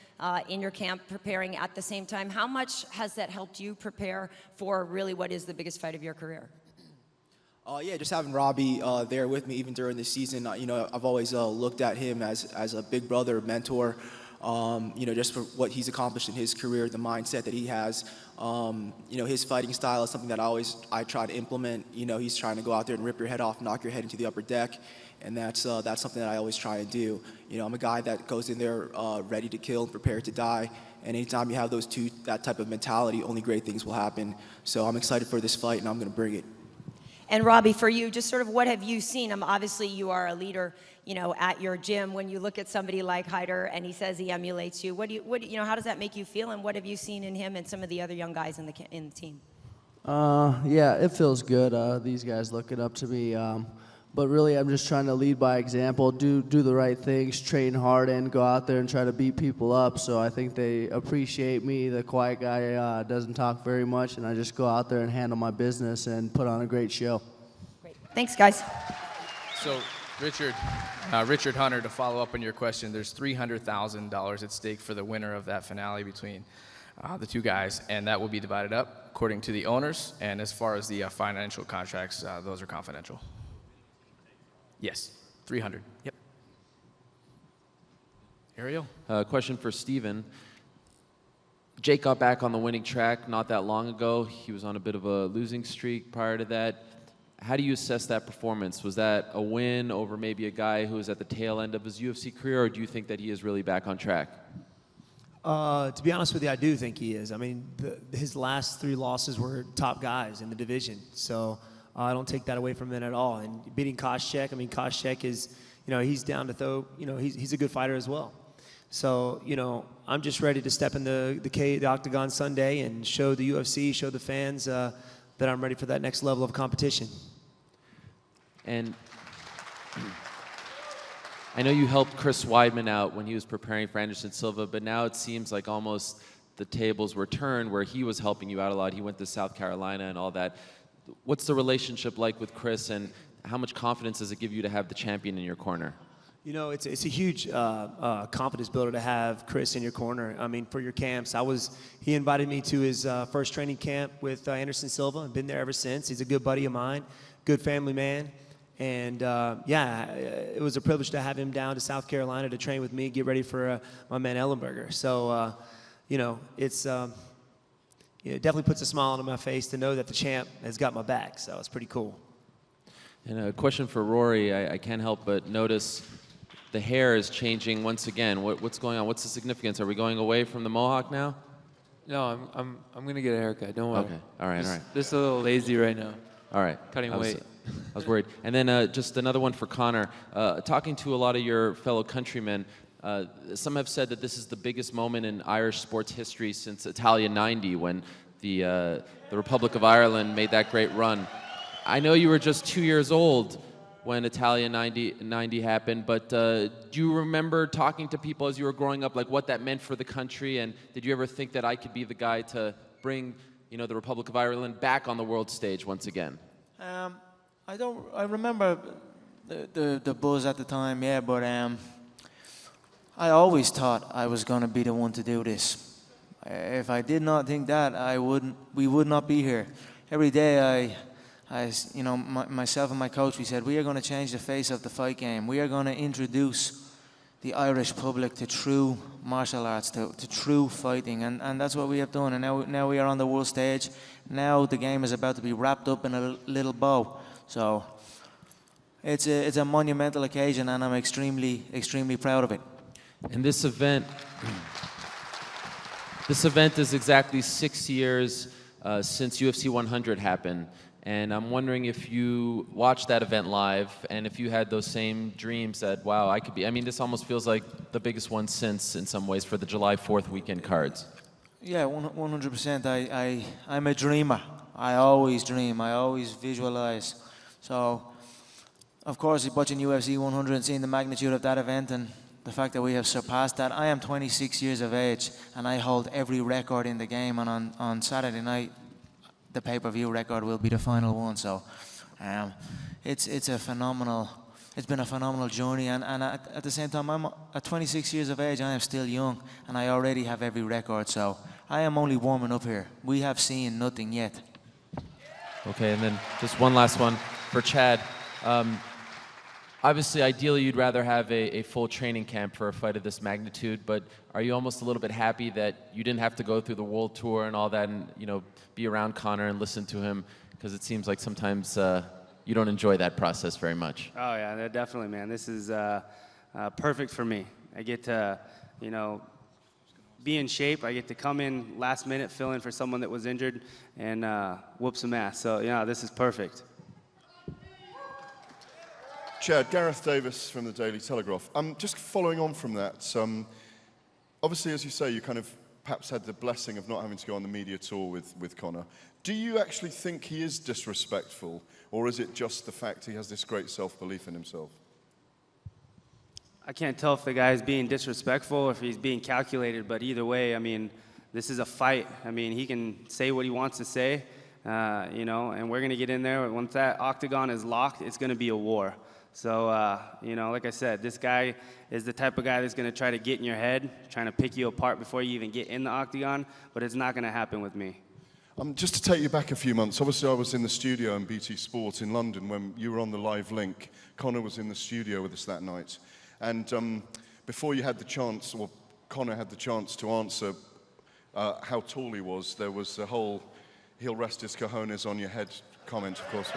in your camp preparing at the same time. How much has that helped you prepare for really what is the biggest fight of your career? Yeah, just having Robbie there with me even during the season. I've always looked at him as a big brother, mentor. Just for what he's accomplished in his career, the mindset that he has. His fighting style is something that I try to implement. He's trying to go out there and rip your head off, knock your head into the upper deck, and that's something that I always try to do. I'm a guy that goes in there ready to kill and prepared to die. And anytime you have that type of mentality, only great things will happen. So I'm excited for this fight, and I'm going to bring it. And Robbie, for you, just sort of what have you seen? Obviously, you are a leader, at your gym. When you look at somebody like Hyder and he says he emulates you, how does that make you feel? And what have you seen in him and some of the other young guys in the team? Yeah, it feels good. These guys looking up to me. But really, I'm just trying to lead by example, do the right things, train hard, and go out there and try to beat people up. So I think they appreciate me. The quiet guy doesn't talk very much, and I just go out there and handle my business and put on a great show. Great. Thanks, guys. So, Richard Hunter, to follow up on your question, there's $300,000 at stake for the winner of that finale between the two guys, and that will be divided up according to the owners. And as far as the financial contracts, those are confidential. Yes, 300. Yep. Ariel? Question for Steven. Jake got back on the winning track not that long ago. He was on a bit of a losing streak prior to that. How do you assess that performance? Was that a win over maybe a guy who was at the tail end of his UFC career, or do you think that he is really back on track? To be honest with you, I do think he is. I mean, his last 3 losses were top guys in the division, so I don't take that away from him at all. And beating Koscheck, I mean, Koscheck is, he's down to throw, he's a good fighter as well. So, I'm just ready to step in the octagon Sunday and show the UFC, show the fans that I'm ready for that next level of competition. And I know you helped Chris Weidman out when he was preparing for Anderson Silva, but now it seems like almost the tables were turned where he was helping you out a lot. He went to South Carolina and all that. What's the relationship like with Chris, and how much confidence does it give you to have the champion in your corner? It's a huge confidence builder to have Chris in your corner. I mean, for your camps, he invited me to his first training camp with Anderson Silva. I've been there ever since. He's a good buddy of mine, good family man. And it was a privilege to have him down to South Carolina to train with me, get ready for my man Ellenberger. So, it definitely puts a smile on my face to know that the champ has got my back. So it's pretty cool. And a question for Rory. I can't help but notice the hair is changing once again. What's going on? What's the significance? Are we going away from the mohawk now? No, I'm gonna get a haircut. Don't worry. Okay. All right. Just a little lazy right now. All right. Cutting weight. I was worried. And then just another one for Conor. Talking to a lot of your fellow countrymen, some have said that this is the biggest moment in Irish sports history since Italia '90, when the Republic of Ireland made that great run. I know you were just 2 years old when Italia 90 happened, but do you remember talking to people as you were growing up, like what that meant for the country? And did you ever think that I could be the guy to bring, the Republic of Ireland back on the world stage once again? I remember the buzz at the time, yeah, but I always thought I was going to be the one to do this. If I did not think that, we would not be here. Every day myself and my coach, we said, we are going to change the face of the fight game. We are going to introduce the Irish public to true martial arts, to true fighting, and that's what we have done. And now we are on the world stage. Now the game is about to be wrapped up in a little bow. So it's a monumental occasion, and I'm extremely, extremely proud of it. And this event is exactly 6 years since UFC 100 happened. And I'm wondering if you watched that event live and if you had those same dreams that, wow, I could be. I mean, this almost feels like the biggest one since, in some ways, for the July 4th weekend cards. Yeah, 100%. I'm a dreamer. I always dream. I always visualize. So, of course, watching UFC 100 and seeing the magnitude of that event and the fact that we have surpassed that. I am 26 years of age, and I hold every record in the game. And on Saturday night, the pay-per-view record will be the final one. So it's been a phenomenal journey, and at the same time, I'm at 26 years of age, I am still young, and I already have every record, so I am only warming up here. We have seen nothing yet. Okay, and then just one last one for Chad. Obviously, ideally, you'd rather have a full training camp for a fight of this magnitude, but are you almost a little bit happy that you didn't have to go through the world tour and all that and, be around Conor and listen to him? Because it seems like sometimes you don't enjoy that process very much. Oh, yeah, definitely, man. This is perfect for me. I get to, be in shape. I get to come in last minute, fill in for someone that was injured, and whoop some ass. So, yeah, this is perfect. Chad, Gareth Davis from the Daily Telegraph. Just following on from that, obviously, as you say, you kind of perhaps had the blessing of not having to go on the media tour with Conor. Do you actually think he is disrespectful, or is it just the fact he has this great self-belief in himself? I can't tell if the guy's being disrespectful or if he's being calculated, but either way, I mean, this is a fight. I mean, he can say what he wants to say, and we're going to get in there. Once that octagon is locked, it's going to be a war. So, like I said, this guy is the type of guy that's going to try to get in your head, trying to pick you apart before you even get in the octagon, but it's not going to happen with me. Just to take you back a few months, obviously I was in the studio in BT Sport in London when you were on the live link. Conor was in the studio with us that night. And before you had the chance, or Conor had the chance to answer how tall he was, there was the whole "he'll rest his cojones on your head" comment, of course.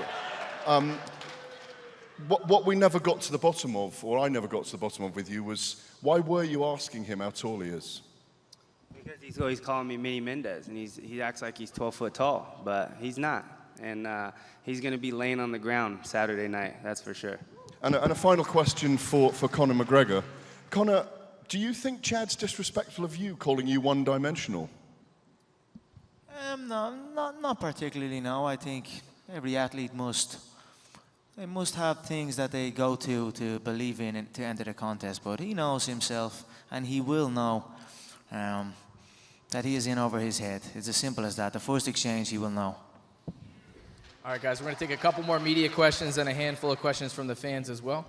What we never got to the bottom of, or I never got to the bottom of with you, was why were you asking him how tall he is? Because he's always calling me Mini Mendes, and he acts like he's 12 foot tall, but he's not. And he's going to be laying on the ground Saturday night, that's for sure. And a final question for Conor McGregor. Conor, do you think Chad's disrespectful of you, calling you one-dimensional? No, not particularly, no. I think every athlete must have things that they go to believe in and to enter the contest, but he knows himself, and he will know that he is in over his head. It's as simple as that. The first exchange, he will know. All right, guys, we're going to take a couple more media questions and a handful of questions from the fans as well.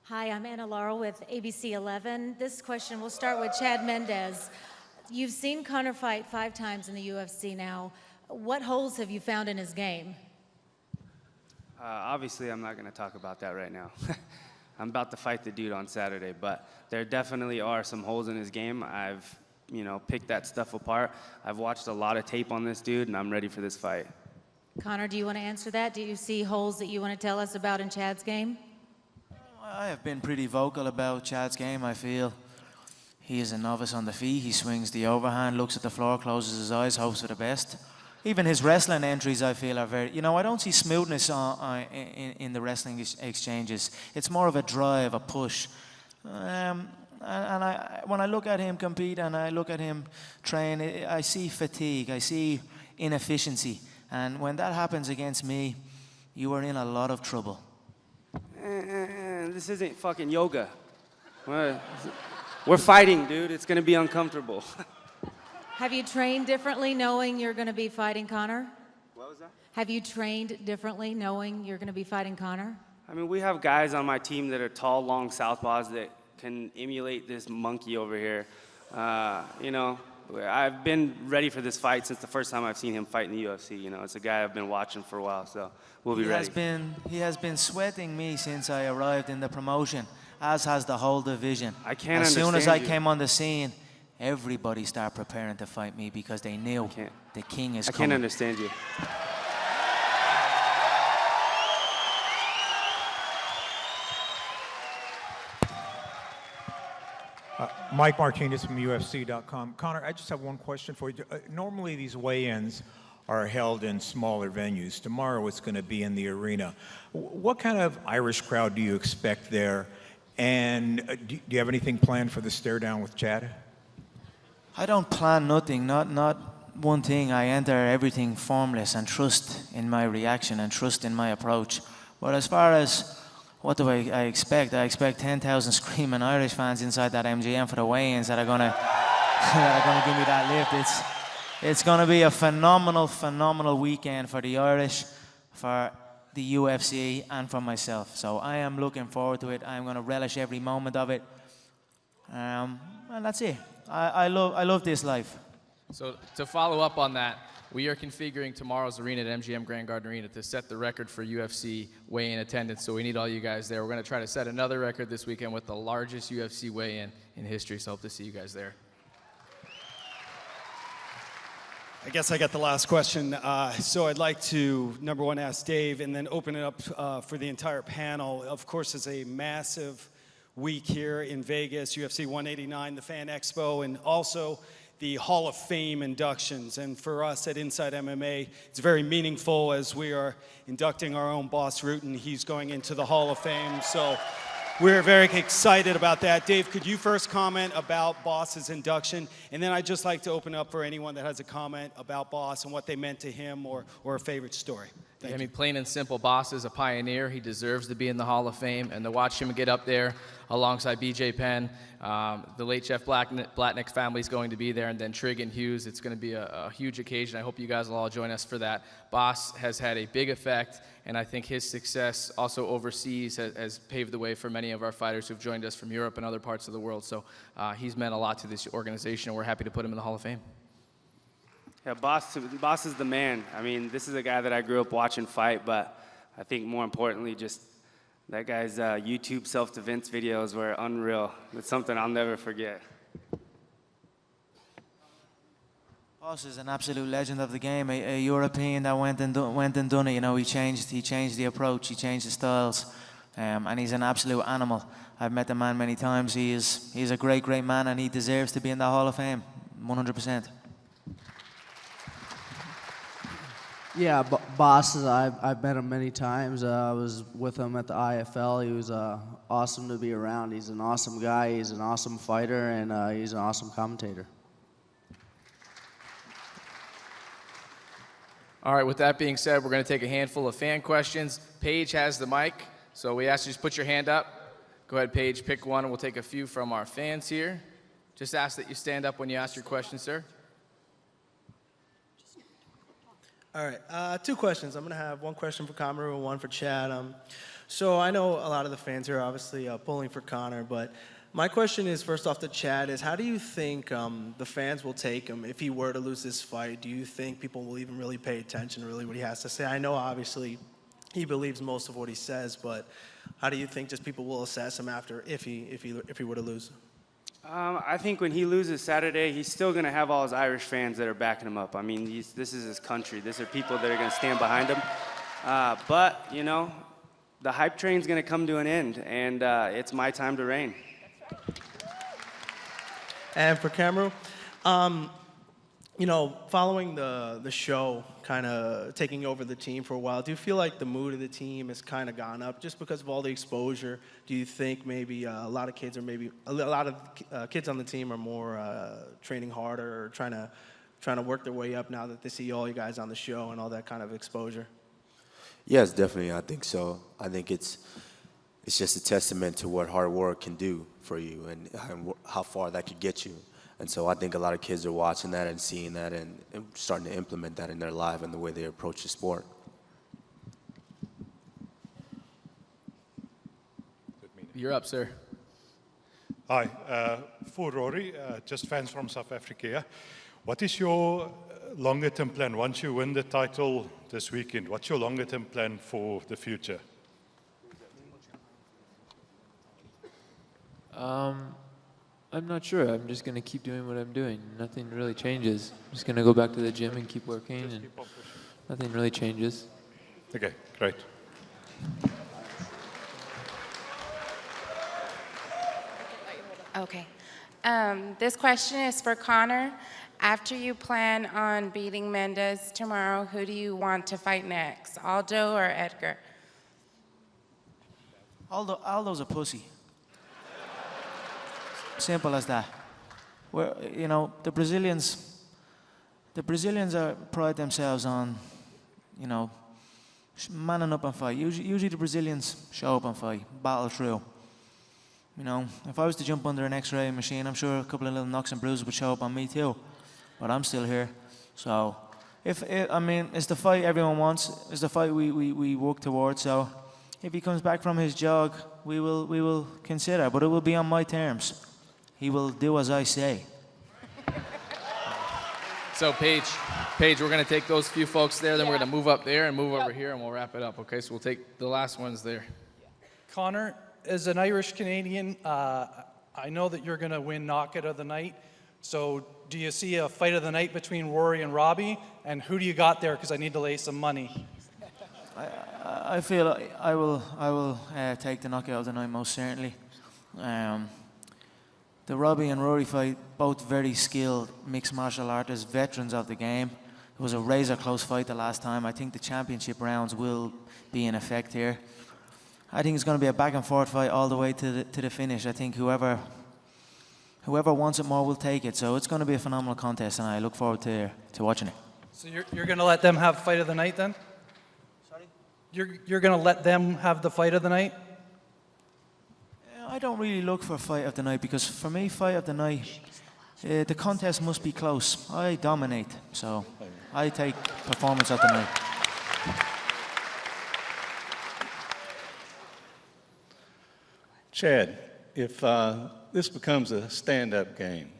Hi, I'm Anna Laurel with ABC 11. This question, we'll start with Chad Mendes. You've seen Conor fight 5 times in the UFC now. What holes have you found in his game? Obviously, I'm not going to talk about that right now. I'm about to fight the dude on Saturday, but there definitely are some holes in his game. I've picked that stuff apart. I've watched a lot of tape on this dude, and I'm ready for this fight. Conor, do you want to answer that? Do you see holes that you want to tell us about in Chad's game? I have been pretty vocal about Chad's game. I feel he is a novice on the feet. He swings the overhand, looks at the floor, closes his eyes, hopes for the best. Even his wrestling entries, I feel, are very... I don't see smoothness in the wrestling exchanges. It's more of a drive, a push. When I look at him compete and I look at him train, I see fatigue, I see inefficiency. And when that happens against me, you are in a lot of trouble. This isn't fucking yoga. We're fighting, dude. It's going to be uncomfortable. Have you trained differently knowing you're going to be fighting Conor? What was that? Have you trained differently knowing you're going to be fighting Conor? I mean, we have guys on my team that are tall, long southpaws that can emulate this monkey over here. I've been ready for this fight since the first time I've seen him fight in the UFC. It's a guy I've been watching for a while, so we'll be ready. He has been sweating me since I arrived in the promotion, as has the whole division. I can't As soon understand as I you. came on the scene, everybody started preparing to fight me because they knew the king is I coming. can't understand you. Mike Martinez from UFC.com. Conor, I just have one question for you. Normally these weigh-ins are held in smaller venues. Tomorrow it's going to be in the arena. What kind of Irish crowd do you expect there? And do you have anything planned for the stare-down with Chad? I don't plan nothing, not one thing. I enter everything formless and trust in my reaction and trust in my approach. But as far as what do I expect? I expect 10,000 screaming Irish fans inside that MGM for the weigh-ins that are gonna give me that lift. It's gonna be a phenomenal weekend for the Irish, for the UFC, and for myself. So I am looking forward to it. I'm gonna relish every moment of it. And that's it. I love this life. So to follow up on that, we are configuring tomorrow's arena at MGM Grand Garden Arena to set the record for UFC weigh-in attendance, so we need all you guys there. We're going to try to set another record this weekend with the largest UFC weigh-in in history, so hope to see you guys there. I guess I got the last question. So I'd like to, number one, ask Dave, and then open it up for the entire panel. Of course, it's a massive week here in Vegas, UFC 189, the Fan Expo, and also the Hall of Fame inductions. And for us at Inside MMA, it's very meaningful as we are inducting our own Boss Rutan. He's going into the Hall of Fame. So we're very excited about that. Dave, could you first comment about Boss's induction? And then I'd just like to open up for anyone that has a comment about Boss and what they meant to him or a favorite story. I mean, plain and simple, Boss is a pioneer. He deserves to be in the Hall of Fame, and to watch him get up there alongside BJ Penn, the late Jeff Blatnick's family is going to be there, and then Trigg and Hughes. It's going to be a huge occasion. I hope you guys will all join us for that. Boss has had a big effect, and I think his success also overseas has paved the way for many of our fighters who've joined us from Europe and other parts of the world. So he's meant a lot to this organization, and we're happy to put him in the Hall of Fame. Yeah, Boss is the man. I mean, this is a guy that I grew up watching fight, but I think more importantly, just that guy's YouTube self-defense videos were unreal. It's something I'll never forget. Ross is an absolute legend of the game, a European that went and done it. You know, he changed the approach, he changed the styles, and he's an absolute animal. I've met the man many times. He's a great man, and he deserves to be in the Hall of Fame, 100%. Yeah, bosses, I've met him many times. I was with him at the IFL. He was awesome to be around. He's an awesome guy. He's an awesome fighter, and he's an awesome commentator. All right, with that being said, we're going to take a handful of fan questions. Paige has the mic, so we ask you to just put your hand up. Go ahead, Paige, pick one, and we'll take a few from our fans here. Just ask that you stand up when you ask your question, sir. All right, 2 questions. I'm going to have one question for Kamaru and one for Chad. So I know a lot of the fans here are obviously pulling for Conor, but my question is, first off to Chad, is how do you think the fans will take him if he were to lose this fight? Do you think people will even really pay attention to really what he has to say? I know obviously he believes most of what he says, but how do you think just people will assess him after if he were to lose? I think when he loses Saturday, he's still going to have all his Irish fans that are backing him up. I mean, this is his country. These are people that are going to stand behind him. But, you know, the hype train's going to come to an end, and it's my time to reign. And for Kamaru, you know, following the show, kind of taking over the team for a while, do you feel like the mood of the team has kind of gone up just because of all the exposure? Do you think maybe a lot of kids kids on the team are more training harder or trying to work their way up now that they see all you guys on the show and all that kind of exposure? Yes, definitely. I think so. I think it's just a testament to what hard work can do for you and how far that could get you. And so I think a lot of kids are watching that and seeing that and starting to implement that in their life and the way they approach the sport. You're up, sir. Hi, for Rory, just fans from South Africa. What is your longer-term plan once you win the title this weekend? What's your longer-term plan for the future? I'm not sure. I'm just going to keep doing what I'm doing. Nothing really changes. I'm just going to go back to the gym and keep working, and nothing really changes. Okay, great. Okay. This question is for Conor. After you plan on beating Mendes tomorrow, who do you want to fight next, Aldo or Edgar? Aldo's a pussy. Simple as that. You know, the Brazilians pride themselves on, you know, manning up and fight. Usually the Brazilians show up and fight, battle through. You know, if I was to jump under an X-ray machine, I'm sure a couple of little knocks and bruises would show up on me too. But I'm still here. So, it's the fight everyone wants. It's the fight we work towards. So, if he comes back from his jog, we will consider. But it will be on my terms. He will do as I say. So, Paige, we're going to take those few folks there, then we're going to move up there and move over here, and we'll wrap it up, okay? So we'll take the last ones there. Conor, as an Irish Canadian, I know that you're going to win knockout of the night. So do you see a fight of the night between Rory and Robbie? And who do you got there? Because I need to lay some money. I feel I will take the knockout of the night most certainly. The Robbie and Rory fight, both very skilled mixed martial artists, veterans of the game. It was a razor close fight the last time. I think the championship rounds will be in effect here. I think it's going to be a back and forth fight all the way to the finish. I think whoever wants it more will take it. So it's going to be a phenomenal contest, and I look forward to watching it. So you're going to let them have fight of the night then? Sorry? You're going to let them have the fight of the night? I don't really look for fight of the night because for me, fight of the night, the contest must be close. I dominate, so I take performance of the night. Chad, if this becomes a stand-up game,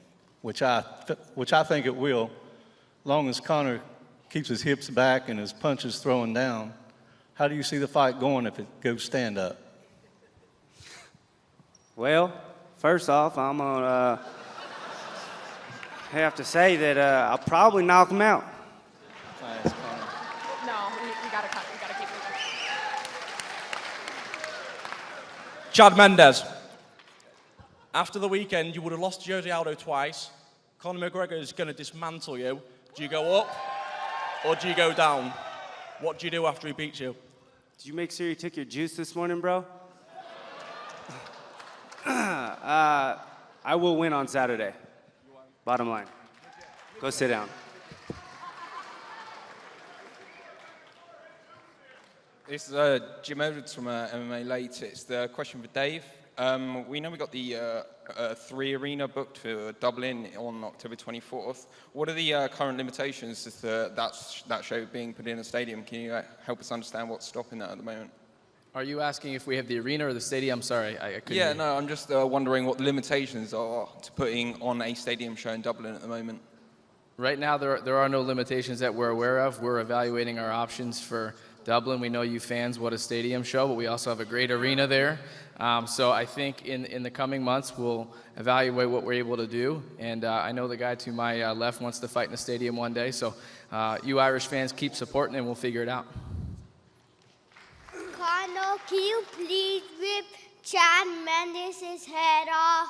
which I think it will, long as Conor keeps his hips back and his punches throwing down, how do you see the fight going if it goes stand-up? Well, first off, I'm gonna I have to say that I'll probably knock him out. No, we gotta cut. We gotta keep moving. Chad Mendes. After the weekend, you would have lost Jose Aldo twice. Conor McGregor is going to dismantle you. Do you go up or do you go down? What do you do after he beats you? Did you make sure you took your juice this morning, bro? I will win on Saturday. Bottom line. Go sit down. This is Jim Edwards from MMA Late. It's the question for Dave. We know we got the 3 Arena booked for Dublin on October 24th. What are the current limitations to that show being put in a stadium? Can you help us understand what's stopping that at the moment? Are you asking if we have the arena or the stadium? Sorry, I couldn't Yeah, hear. no, I'm just wondering what the limitations are to putting on a stadium show in Dublin at the moment. Right now, there are no limitations that we're aware of. We're evaluating our options for Dublin. We know you fans want a stadium show, but we also have a great arena there. So I think in the coming months, we'll evaluate what we're able to do. And I know the guy to my left wants to fight in a stadium one day. So you Irish fans keep supporting and we'll figure it out. Conor, can you please rip Chad Mendes' head off?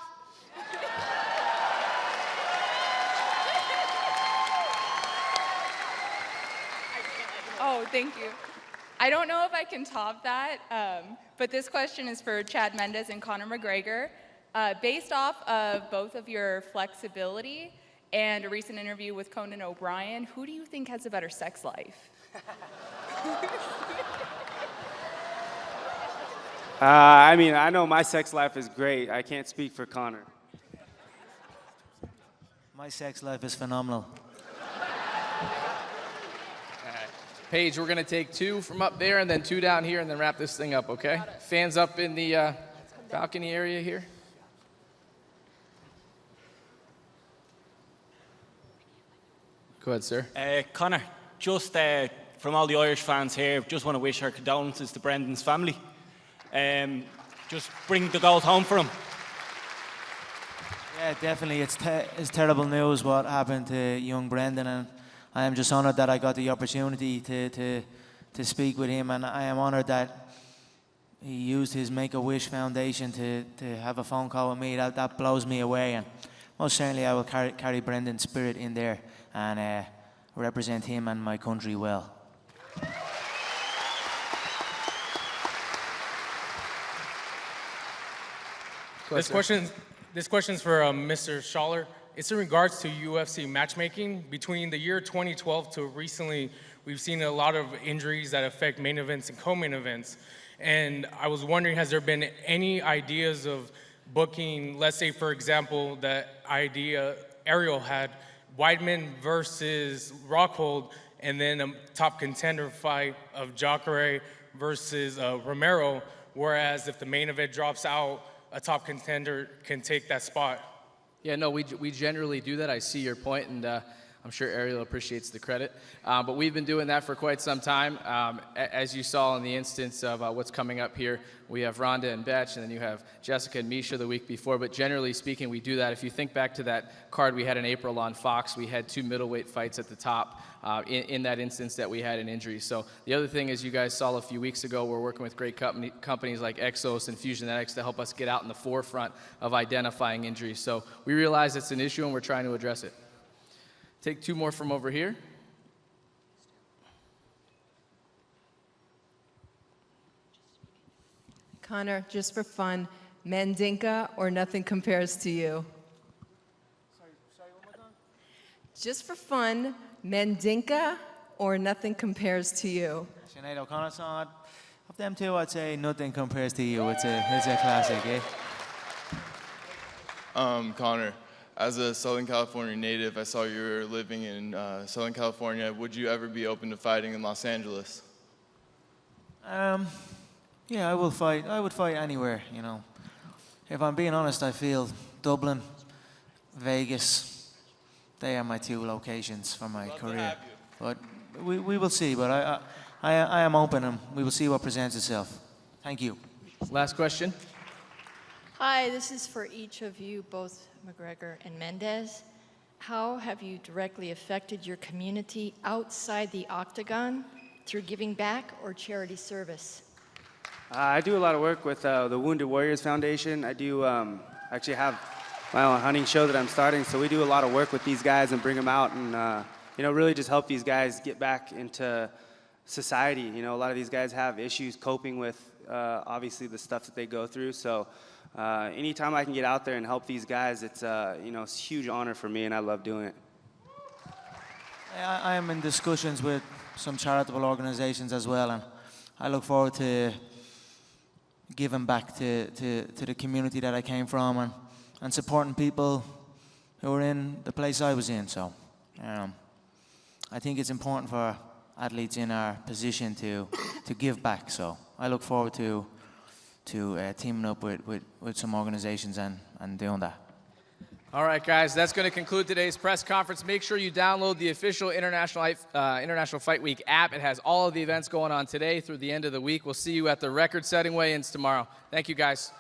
Oh, thank you. I don't know if I can top that, but this question is for Chad Mendes and Conor McGregor. Based off of both of your flexibility and a recent interview with Conan O'Brien, who do you think has a better sex life? I mean, I know my sex life is great. I can't speak for Connor. My sex life is phenomenal. Paige, we're going to take 2 from up there and then 2 down here and then wrap this thing up, okay? Fans up in the balcony area here. Go ahead, sir. Conor, just from all the Irish fans here, just want to wish our condolences to Brendan's family. Just bring the gold home for him. Yeah, definitely. It's terrible news what happened to young Brendan, and I am just honoured that I got the opportunity to speak with him, and I am honoured that he used his Make-A-Wish Foundation to have a phone call with me. That blows me away, and most certainly I will carry Brendan's spirit in there and represent him and my country well. This question's for Mr. Schaller. It's in regards to UFC matchmaking. Between the year 2012 to recently, we've seen a lot of injuries that affect main events and co-main events. And I was wondering, has there been any ideas of booking, let's say, for example, the idea Ariel had, Weidman versus Rockhold, and then a top contender fight of Jacare versus Romero, whereas if the main event drops out, a top contender can take that spot. Yeah, no, we generally do that. I see your point, and I'm sure Ariel appreciates the credit. But we've been doing that for quite some time. As you saw in the instance of what's coming up here, we have Ronda and Betch, and then you have Jessica and Misha the week before. But generally speaking, we do that. If you think back to that card we had in April on Fox, we had 2 middleweight fights at the top in that instance that we had an injury. So the other thing is, you guys saw a few weeks ago, we're working with great companies like Exos and Fusionetics to help us get out in the forefront of identifying injuries. So we realize it's an issue, and we're trying to address it. Take 2 more from over here. Conor, just for fun, Mandinka or nothing compares to you? Sorry, one more time? Just for fun, Mandinka or nothing compares to you? Sinead O'Connor song. Of them two, I'd say nothing compares to you. It's a classic, eh? Conor, as a Southern California native, I saw you were living in Southern California. Would you ever be open to fighting in Los Angeles? Yeah, I will fight. I would fight anywhere, you know. If I'm being honest, I feel Dublin, Vegas, they are my 2 locations for my career. But we will see. But I am open, and we will see what presents itself. Thank you. Last question. Hi, this is for each of you, both McGregor and Mendes. how have you directly affected your community outside the octagon through giving back or charity service? I do a lot of work with the Wounded Warriors Foundation. I do actually have my own hunting show that I'm starting, so we do a lot of work with these guys and bring them out and really just help these guys get back into society. You know, a lot of these guys have issues coping with obviously the stuff that they go through. So anytime I can get out there and help these guys, it's it's a huge honor for me, and I love doing it. I am in discussions with some charitable organizations as well, and I look forward to giving back to the community that I came from and supporting people who were in the place I was in. So I think it's important for athletes in our position to give back. So I look forward to teaming up with some organizations and doing that. All right, guys, that's going to conclude today's press conference. Make sure you download the official International Fight Week app. It has all of the events going on today through the end of the week. We'll see you at the record-setting weigh-ins tomorrow. Thank you, guys.